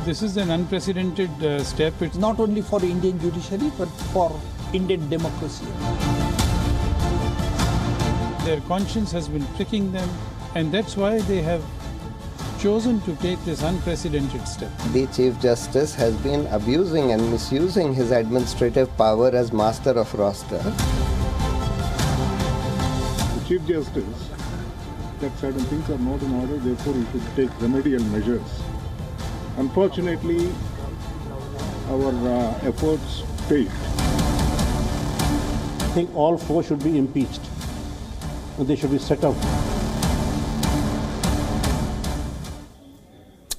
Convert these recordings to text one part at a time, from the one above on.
This is an unprecedented step. It's not only for Indian judiciary, but for Indian democracy. Their conscience has been pricking them, and that's why they have chosen to take this unprecedented step. The Chief Justice has been abusing and misusing his administrative power as master of roster. The Chief Justice that certain things are not in order, therefore he should take remedial measures. Unfortunately, our efforts failed. I think all four should be impeached. They should be set up.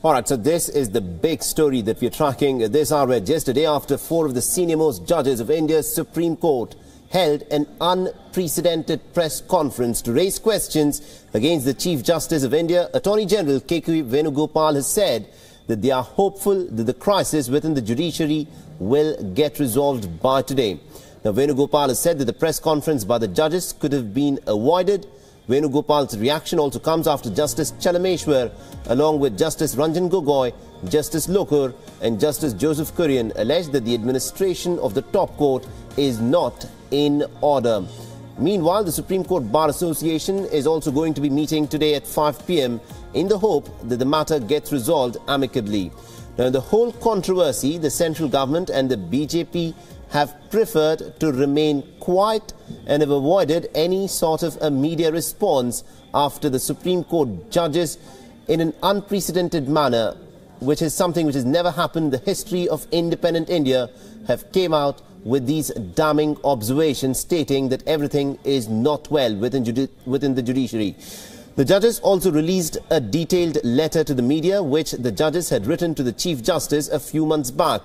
All right, so this is the big story that we're tracking this hour. Just a day after four of the senior-most judges of India's Supreme Court held an unprecedented press conference to raise questions against the Chief Justice of India, Attorney General K.K. Venugopal has said that they are hopeful that the crisis within the judiciary will get resolved by today. Now, Venugopal has said that the press conference by the judges could have been avoided. Venugopal's reaction also comes after Justice Chalameshwar, along with Justice Ranjan Gogoi, Justice Lokur and Justice Joseph Kurian, alleged that the administration of the top court is not in order. Meanwhile, the Supreme Court Bar Association is also going to be meeting today at 5 p.m. in the hope that the matter gets resolved amicably. Now, in the whole controversy, the central government and the BJP have preferred to remain quiet and have avoided any sort of a media response after the Supreme Court judges, in an unprecedented manner, which is something which has never happened in the history of independent India, have came out with these damning observations stating that everything is not well within the judiciary. The judges also released a detailed letter to the media, which the judges had written to the Chief Justice a few months back.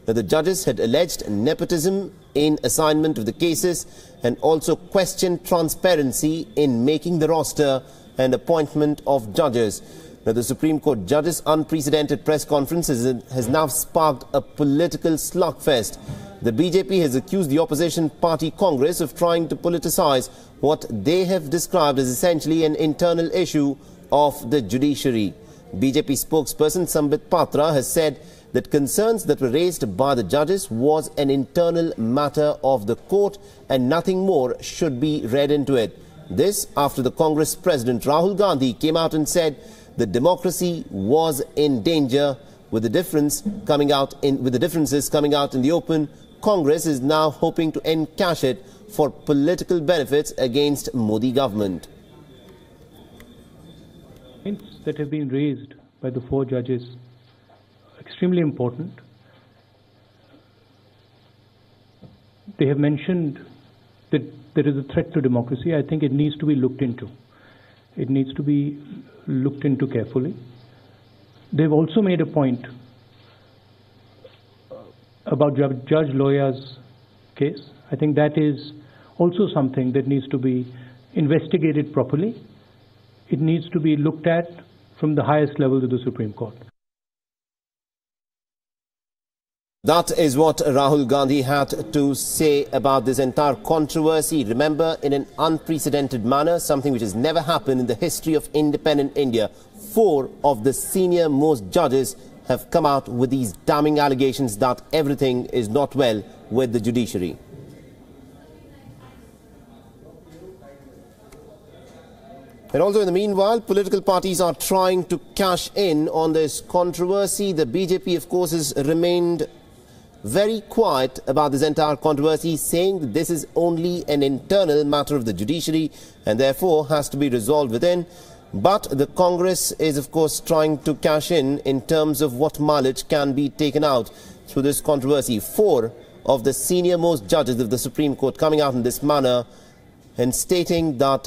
Now, the judges had alleged nepotism in assignment of the cases and also questioned transparency in making the roster and appointment of judges. Now, the Supreme Court judges' unprecedented press conference has now sparked a political slugfest. The BJP has accused the opposition party Congress of trying to politicize what they have described as essentially an internal issue of the judiciary. BJP spokesperson Sambit Patra has said that concerns that were raised by the judges was an internal matter of the court and nothing more should be read into it. This after the Congress President Rahul Gandhi came out and said that democracy was in danger. With the differences coming out in the open, Congress is now hoping to encash it for political benefits against Modi government. Points that have been raised by the four judges extremely important. They have mentioned that there is a threat to democracy. I think it needs to be looked into. It needs to be looked into carefully. They've also made a point about Judge Loya's case. I think that is also something that needs to be investigated properly. It needs to be looked at from the highest levels of the Supreme Court. That is what Rahul Gandhi had to say about this entire controversy. Remember, in an unprecedented manner, something which has never happened in the history of independent India, four of the senior most judges have come out with these damning allegations that everything is not well with the judiciary. And also in the meanwhile, political parties are trying to cash in on this controversy. The BJP, of course, has remained very quiet about this entire controversy, saying that this is only an internal matter of the judiciary and therefore has to be resolved within. But the Congress is, of course, trying to cash in terms of what mileage can be taken out through this controversy. Four of the senior most judges of the Supreme Court coming out in this manner and stating that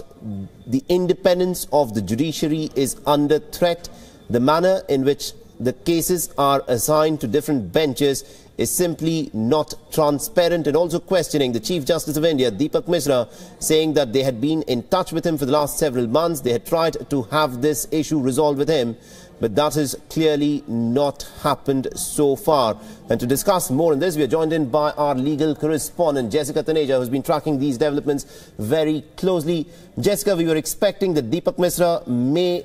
the independence of the judiciary is under threat. The manner in which the cases are assigned to different benches is simply not transparent, and also questioning the Chief Justice of India, Deepak Misra, saying that they had been in touch with him for the last several months. They had tried to have this issue resolved with him, but that has clearly not happened so far. And to discuss more on this, we are joined in by our legal correspondent, Jessica Taneja, who has been tracking these developments very closely. Jessica, we were expecting that Deepak Misra may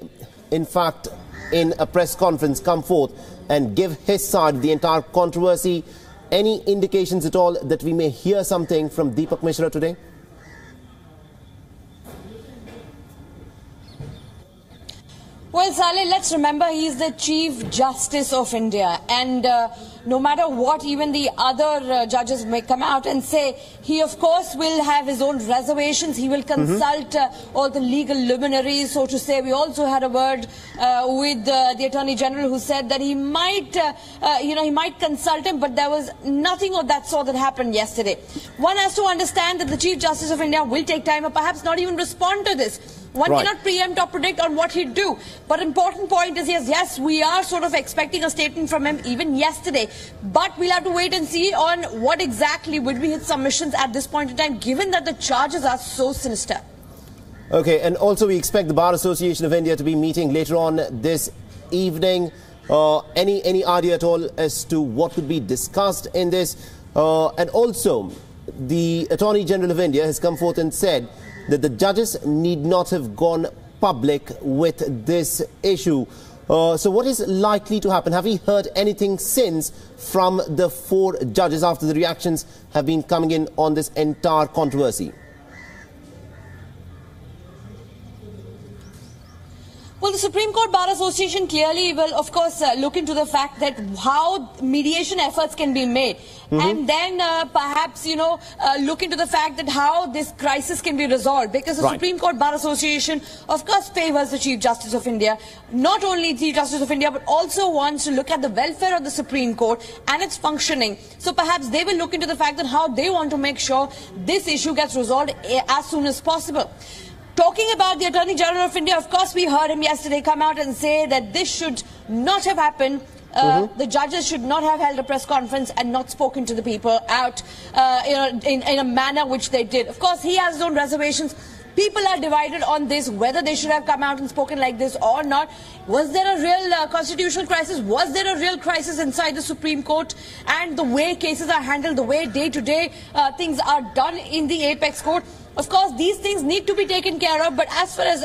in fact, in a press conference, come forth and give his side of the entire controversy? Any indications at all that we may hear something from Deepak Mishra today? Well, Saleh, let's remember he's the Chief Justice of India, and no matter what even the other judges may come out and say, he of course will have his own reservations. He will consult all the legal luminaries, so to say. We also had a word with the Attorney General, who said that he might, he might consult him, but there was nothing of that sort that happened yesterday. One has to understand that the Chief Justice of India will take time or perhaps not even respond to this. One cannot preempt or predict on what he'd do. But important point is, yes, we are sort of expecting a statement from him even yesterday. But we'll have to wait and see on what exactly would be his submissions at this point in time, given that the charges are so sinister. Okay, and also we expect the Bar Association of India to be meeting later on this evening. Any idea at all as to what would be discussed in this? And also, the Attorney General of India has come forth and said that the judges need not have gone public with this issue. So what is likely to happen? Have we heard anything since from the 4 judges after the reactions have been coming in on this entire controversy? Well, the Supreme Court Bar Association clearly will, of course, look into the fact that how mediation efforts can be made. And then perhaps, look into the fact that how this crisis can be resolved. Because the Supreme Court Bar Association, of course, favors the Chief Justice of India. Not only Chief Justice of India, but also wants to look at the welfare of the Supreme Court and its functioning. So perhaps they will look into the fact that how they want to make sure this issue gets resolved as soon as possible. Talking about the Attorney General of India, of course, we heard him yesterday come out and say that this should not have happened. The judges should not have held a press conference and not spoken to the people out in a manner which they did. Of course, he has his own reservations. People are divided on this, whether they should have come out and spoken like this or not. Was there a real constitutional crisis? Was there a real crisis inside the Supreme Court? And the way cases are handled, the way day-to-day things are done in the apex court. Of course, these things need to be taken care of, but as far as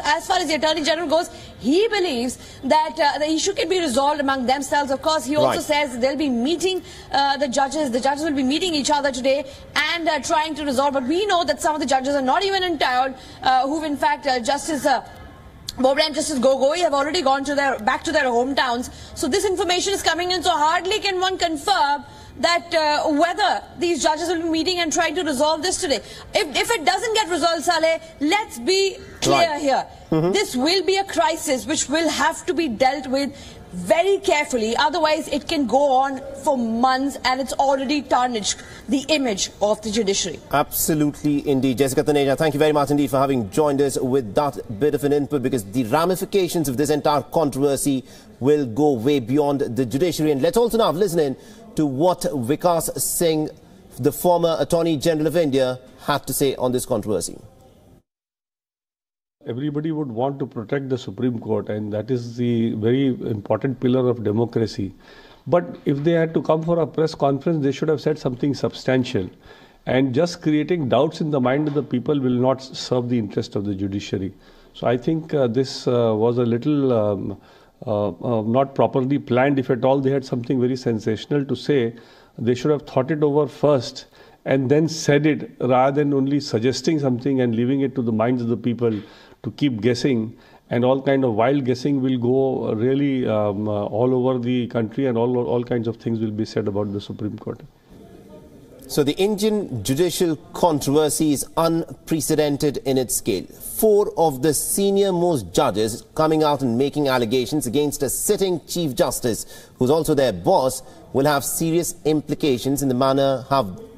the Attorney General goes, he believes that the issue can be resolved among themselves. Of course, he also says they'll be meeting the judges will be meeting each other today and trying to resolve. But we know that some of the judges are not even entitled, who've in fact, Justice Bobde and Justice Gogoi have already gone to back to their hometowns. So this information is coming in, so hardly can one confirm that whether these judges will be meeting and trying to resolve this today. If it doesn't get resolved, Saleh, let's be clear here. This will be a crisis which will have to be dealt with very carefully. Otherwise, it can go on for months, and it's already tarnished the image of the judiciary. Absolutely, indeed. Jessica Taneja, thank you very much indeed for having joined us with that bit of an input, because the ramifications of this entire controversy will go way beyond the judiciary. And let's also now listen in to what Vikas Singh, the former Attorney General of India, had to say on this controversy. Everybody would want to protect the Supreme Court, and that is the very important pillar of democracy. But if they had to come for a press conference, they should have said something substantial. And just creating doubts in the mind of the people will not serve the interest of the judiciary. So I think this was a little not properly planned. If at all they had something very sensational to say, they should have thought it over first and then said it, rather than only suggesting something and leaving it to the minds of the people to keep guessing. And all kind of wild guessing will go really all over the country, and all kinds of things will be said about the Supreme Court. So the Indian judicial controversy is unprecedented in its scale. 4 of the senior most judges coming out and making allegations against a sitting Chief Justice, who's also their boss, will have serious implications in the manner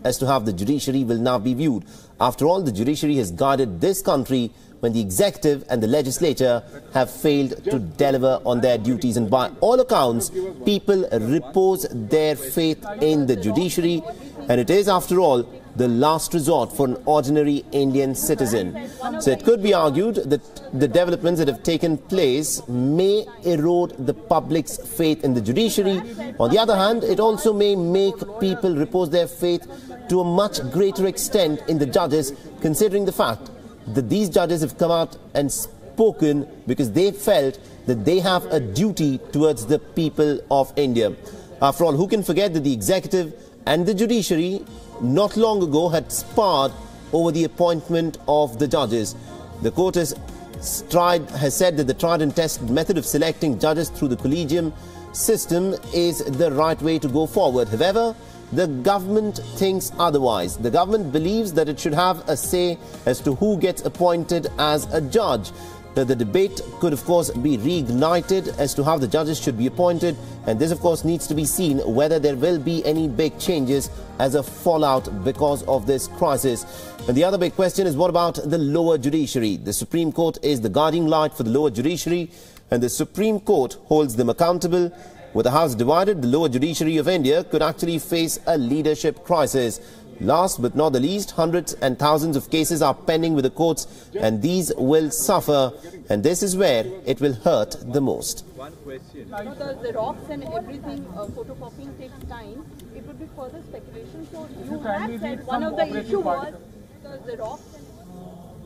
as to how the judiciary will now be viewed. After all, the judiciary has guided this country when the executive and the legislature have failed to deliver on their duties. And by all accounts, people repose their faith in the judiciary. And it is, after all, the last resort for an ordinary Indian citizen. So it could be argued that the developments that have taken place may erode the public's faith in the judiciary. On the other hand, it also may make people repose their faith to a much greater extent in the judges, considering the fact that these judges have come out and spoken because they felt that they have a duty towards the people of India. After all, who can forget that the executive and the judiciary not long ago had sparred over the appointment of the judges. The court has said that the tried and tested method of selecting judges through the collegium system is the right way to go forward. However, the government thinks otherwise. The government believes that it should have a say as to who gets appointed as a judge. The debate could, of course, be reignited as to how the judges should be appointed, and this, of course, needs to be seen whether there will be any big changes as a fallout because of this crisis. And the other big question is, what about the lower judiciary? The Supreme Court is the guiding light for the lower judiciary, and the Supreme Court holds them accountable. With the House divided, the lower judiciary of India could actually face a leadership crisis. Last but not the least, hundreds and thousands of cases are pending with the courts, and these will suffer, and this is where it will hurt the most. One question. The Xerox and everything, photocopying takes time. It would be further speculation. So you have said one of the issues was the Xerox.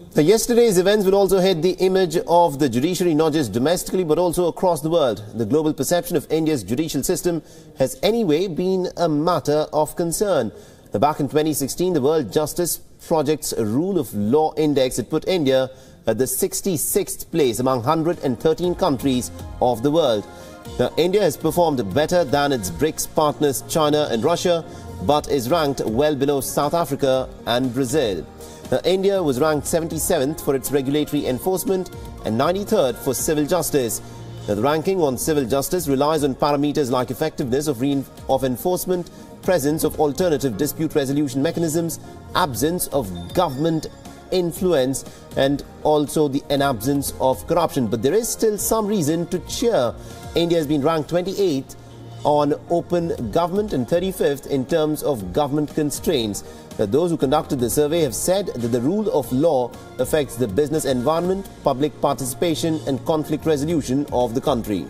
So yesterday's events will also hit the image of the judiciary, not just domestically but also across the world. The global perception of India's judicial system has anyway been a matter of concern. Back in 2016, the World Justice Project's Rule of Law Index had put India at the 66th place among 113 countries of the world. Now, India has performed better than its BRICS partners China and Russia, but is ranked well below South Africa and Brazil. Now, India was ranked 77th for its regulatory enforcement and 93rd for civil justice. Now, the ranking on civil justice relies on parameters like effectiveness of enforcement, presence of alternative dispute resolution mechanisms, absence of government influence, and also an absence of corruption. But there is still some reason to cheer. India has been ranked 28th on open government and 35th in terms of government constraints. Now, those who conducted the survey have said that the rule of law affects the business environment, public participation and conflict resolution of the country.